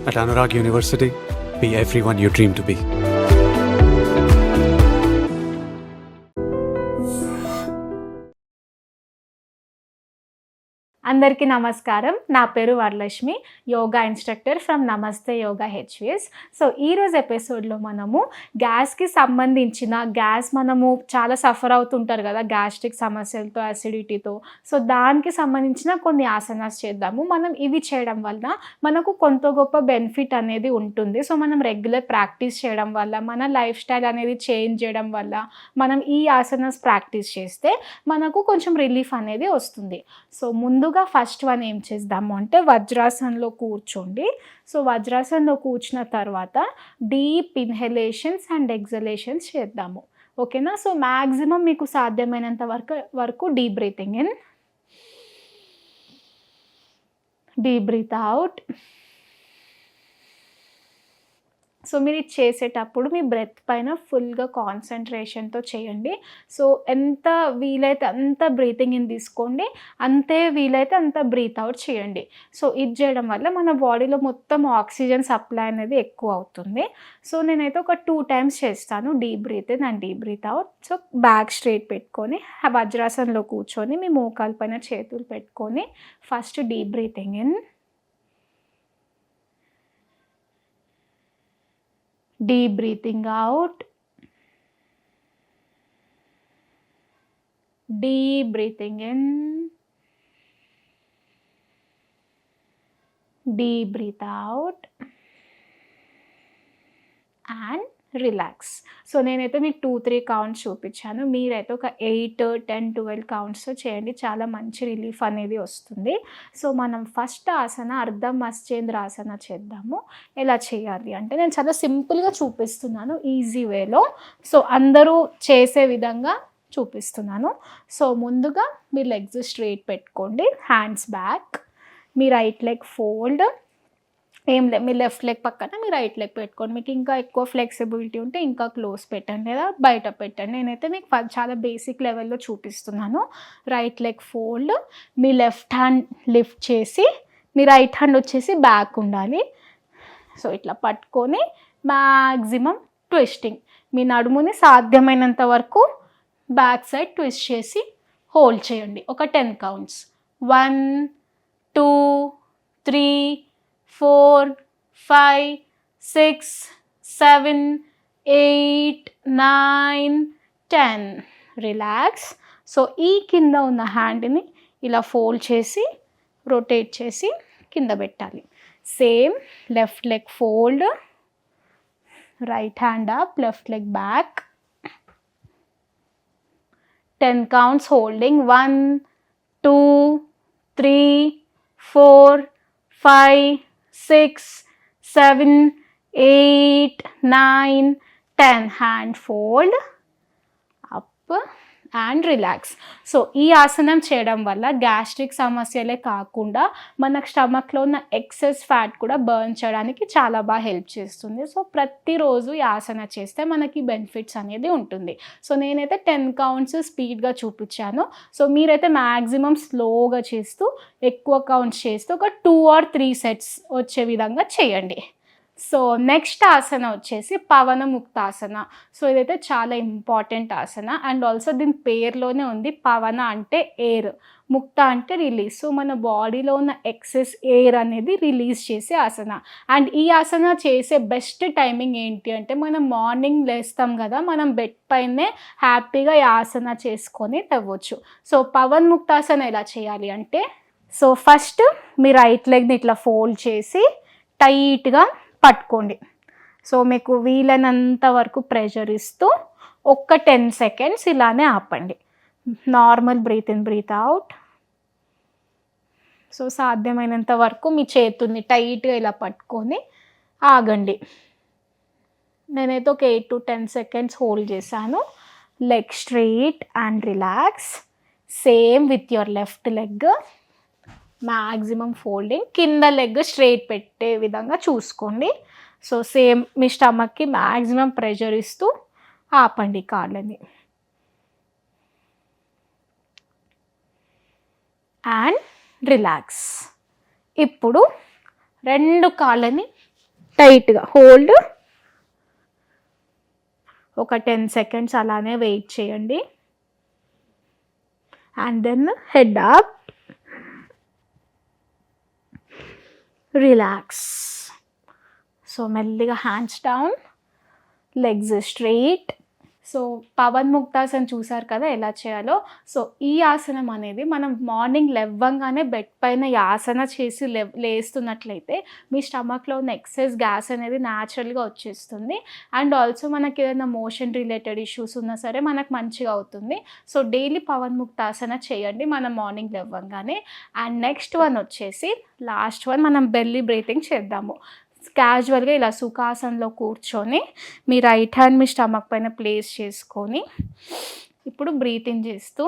At Anurag University, be everyone you dream to be. అందరికీ నమస్కారం. నా పేరు వరలక్ష్మి, యోగా ఇన్స్ట్రక్టర్ ఫ్రమ్ నమస్తే యోగా హెచ్విఎస్. సో ఈరోజు ఎపిసోడ్లో మనము గ్యాస్కి సంబంధించిన మనము చాలా సఫర్ అవుతుంటారు కదా గ్యాస్ట్రిక్ సమస్యలతో, అసిడిటీతో. సో దానికి సంబంధించిన కొన్ని ఆసనాస్ చేద్దాము. మనం ఇవి చేయడం వల్ల మనకు కొంత గొప్ప బెనిఫిట్ అనేది ఉంటుంది. సో మనం రెగ్యులర్ ప్రాక్టీస్ చేయడం వల్ల, మన లైఫ్ స్టైల్ అనేది చేంజ్ చేయడం వల్ల మనం ఈ ఆసనాస్ ప్రాక్టీస్ చేస్తే మనకు కొంచెం రిలీఫ్ అనేది వస్తుంది. సో ముందుగా ఫస్ట్ వన్ ఏం చేద్దాము అంటే వజ్రాసనంలో కూర్చోండి. సో వజ్రాసనంలో కూర్చున్న తర్వాత డీప్ ఇన్హలేషన్స్ అండ్ ఎగ్జలేషన్స్ చేద్దాము. ఓకేనా? సో మ్యాక్సిమం మీకు సాధ్యమైనంత వరకు deep breathing in, deep breath out. So మీరు ఇది చేసేటప్పుడు మీ బ్రెత్ పైన ఫుల్గా కాన్సన్ట్రేషన్తో చేయండి. సో ఎంత వీలైతే అంత బ్రీతింగ్ ఇన్ తీసుకోండి, అంతే వీలైతే అంత బ్రీత్ అవుట్ చేయండి. సో ఇది చేయడం వల్ల మన బాడీలో మొత్తం ఆక్సిజన్ సప్లై అనేది ఎక్కువ అవుతుంది. సో నేనైతే ఒక 2 times చేస్తాను, deep breath in and deep breath out. So back straight పెట్టుకొని వజ్రాసనంలో కూర్చొని మీ మోకాల పైన చేతులు పెట్టుకొని first deep breathing in, deep breathing out, deep breathing in, deep breath out and relax. So నేనైతే మీకు 2-3 కౌంట్స్ చూపించాను. మీరైతే ఒక 8, 10, 12 కౌంట్స్ చేయండి. చాలా మంచి రిలీఫ్ అనేది వస్తుంది. సో మనం ఫస్ట్ ఆసన అర్ధ మత్స్యేంద్రాసన చేద్దాము. ఎలా చేయాలి అంటే నేను చాలా సింపుల్గా చూపిస్తున్నాను, ఈజీ వేలో. సో అందరూ చేసే విధంగా చూపిస్తున్నాను. సో ముందుగా మీ లెగ్స్ స్ట్రైట్ పెట్టుకోండి, హ్యాండ్స్ బ్యాక్, మీ రైట్ లెగ్ ఫోల్డ్, మీ లెఫ్ట్ లెగ్ పక్కన మీ రైట్ లెగ్ పెట్టుకోండి. మీకు ఇంకా ఎక్కువ ఫ్లెక్సిబిలిటీ ఉంటే ఇంకా క్లోజ్ పెట్టండి లేదా బయట పెట్టండి. నేనైతే మీకు చాలా బేసిక్ లెవెల్లో చూపిస్తున్నాను. రైట్ లెగ్ ఫోల్డ్, మీ లెఫ్ట్ హ్యాండ్ లిఫ్ట్ చేసి మీ రైట్ హ్యాండ్ వచ్చేసి బ్యాక్ ఉండాలి. సో ఇట్లా పట్టుకొని మ్యాక్సిమం ట్విస్టింగ్, మీ నడుముని సాధ్యమైనంత వరకు బ్యాక్ సైడ్ ట్విస్ట్ చేసి హోల్డ్ చేయండి. ఒక 10 counts. 1, 2, 3, 4, 5, 6, 7, 8, 9, 10. రిలాక్స్. సో ఈ కింద ఉన్న హ్యాండ్ని ఇలా ఫోల్డ్ చేసి రొటేట్ చేసి కింద పెట్టాలి. Same left leg fold, right hand up, left leg back. 10 counts holding. 1, 2, 3, 4, 5, 6, 7, 8, 9, 10. Hand fold, up and relax. So ఈ ఆసనం చేయడం వల్ల గ్యాస్ట్రిక్ సమస్యలే కాకుండా మనకు స్టమక్లో ఉన్న ఎక్సెస్ ఫ్యాట్ కూడా బర్న్ చేయడానికి చాలా బాగా హెల్ప్ చేస్తుంది. సో ప్రతిరోజు ఈ ఆసన చేస్తే మనకి బెనిఫిట్స్ అనేది ఉంటుంది. సో నేనైతే 10 counts స్పీడ్గా చూపించాను. సో మీరైతే మ్యాక్సిమం స్లోగా చేస్తూ ఎక్కువ కౌంట్స్ చేస్తూ ఒక 2 or 3 sets వచ్చే విధంగా చేయండి. సో నెక్స్ట్ ఆసన వచ్చేసి పవన ముక్తాసన. సో ఇదైతే చాలా ఇంపార్టెంట్ ఆసన అండ్ ఆల్సో దీని పేరులోనే ఉంది, పవన అంటే ఎయిర్, ముక్త అంటే రిలీజ్. సో మన బాడీలో ఉన్న ఎక్సెస్ ఎయిర్ అనేది రిలీజ్ చేసే ఆసన. అండ్ ఈ ఆసన చేసే బెస్ట్ టైమింగ్ ఏంటి అంటే మనం మార్నింగ్ లేస్తాం కదా, మనం బెడ్ పైనే హ్యాపీగా ఈ ఆసన చేసుకొని తవ్వచ్చు. సో పవన్ ముక్తాసన ఎలా చేయాలి అంటే, సో ఫస్ట్ మీ రైట్ లెగ్ని ఇట్లా ఫోల్డ్ చేసి టైట్గా పట్టుకోండి. సో మీకు వీలైనంత వరకు ప్రెషర్ ఇస్తూ ఒక్క 10 seconds ఇలానే ఆపండి. Normal breath in, breath out. So సాధ్యమైనంత వరకు మీ చేతుల్ని టైట్గా ఇలా పట్టుకొని ఆగండి. నేనైతే ఒక 8 to 10 seconds హోల్డ్ చేశాను. Leg straight and relax. Same with your left leg, maximum folding. కింద లెగ్ స్ట్రైట్ పెట్టే విధంగా చూసుకోండి. సో సేమ్ మీ స్టమక్కి మ్యాక్సిమం ప్రెషర్ ఇస్తూ ఆపండి కాళ్ళని. And relax. ఇప్పుడు 2 కాళ్ళని టైట్గా హోల్డ్. ఒక 10 సెకండ్స్ అలానే వెయిట్ చేయండి. And then head up, relax. So మెల్లిగా hands down, legs straight. So Pavan Muktasan చూసారు కదా ఎలా చేయాలో. సో ఈ ఆసనం అనేది మనం మార్నింగ్ లేవగానే బెడ్ పైన ఈ ఆసన చేసి లేస్తున్నట్లయితే మీ స్టమక్లో ఉన్న ఎక్సెస్ గ్యాస్ అనేది న్యాచురల్గా వచ్చేస్తుంది. అండ్ ఆల్సో మనకి ఏదైనా మోషన్ రిలేటెడ్ ఇష్యూస్ ఉన్నా సరే మనకు మంచిగా అవుతుంది. సో డైలీ పవన్ ముక్తాసన చేయండి మనం మార్నింగ్ లేవగానే. అండ్ నెక్స్ట్ వన్ వచ్చేసి లాస్ట్ వన్, మనం బెల్లీ బ్రీతింగ్ చేద్దాము. క్యాజువల్గా ఇలా సుఖాసనంలో కూర్చొని మీ రైట్ హ్యాండ్ మీ స్టమక్ పైన ప్లేస్ చేసుకొని ఇప్పుడు బ్రీతింగ్ చేస్తూ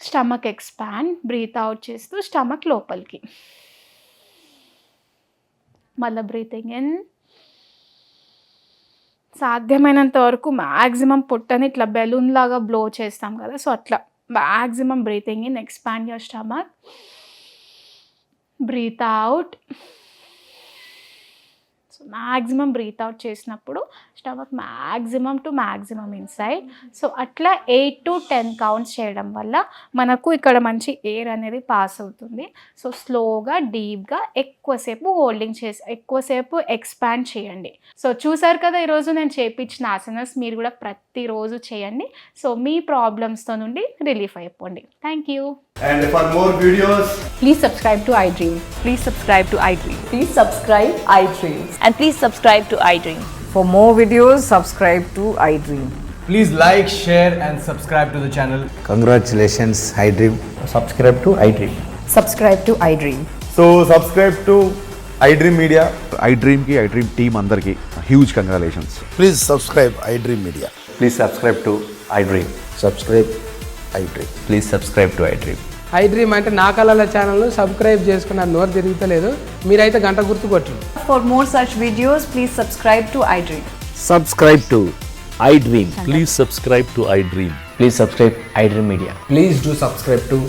స్టమక్ ఎక్స్పాండ్, బ్రీత్ అవుట్ చేస్తూ స్టమక్ లోపలికి. మళ్ళీ బ్రీతింగ్ ఇన్. సాధ్యమైనంత వరకు మ్యాక్సిమం పొట్టని ఇట్లా బెలూన్ లాగా బ్లో చేస్తాం కదా, సో అట్లా maximum breathing in, expand your stomach. Breath out. So maximum breath out చేసినప్పుడు stomach maximum to maximum inside. So అట్లా 8 to 10 కౌంట్స్ చేయడం వల్ల మనకు ఇక్కడ మంచి ఎయిర్ అనేది పాస్ అవుతుంది. సో స్లోగా డీప్గా ఎక్కువసేపు హోల్డింగ్ చేసి ఎక్కువసేపు ఎక్స్పాండ్ చేయండి. సో చూసారు కదా ఈరోజు నేను చేయించిన ఆసనాస్, మీరు కూడా ప్రతిరోజు చేయండి. సో మీ ప్రాబ్లమ్స్తో నుండి రిలీఫ్ అయిపోండి. Thank you. And for more videos, Please subscribe to iDream. Please subscribe to iDream. Please subscribe iDream. And please subscribe to iDream. For more videos, subscribe to iDream. please like, share and subscribe to the channel. Congratulations, iDream. Subscribe to iDream. Subscribe to iDream. So subscribe to iDream Media. iDream की iDream team अंदर की huge congratulations. Please subscribe iDream Media. Please subscribe to iDream. Subscribe iDream. Please subscribe to iDream. iDream అంటే నా కళల ఛానల్ను subscribe చేసుకున్న నోరు తిరుగుతలేదు, మీరైతే గంట గుర్తు కొట్టండి. For more such videos, please subscribe to iDream. Subscribe to iDream. Please subscribe to iDream. Please subscribe iDream Media. Please do subscribe to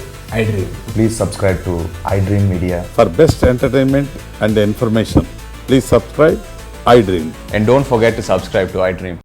iDream. Please subscribe to iDream Media. For best entertainment and information, please subscribe iDream. And don't forget to subscribe to iDream.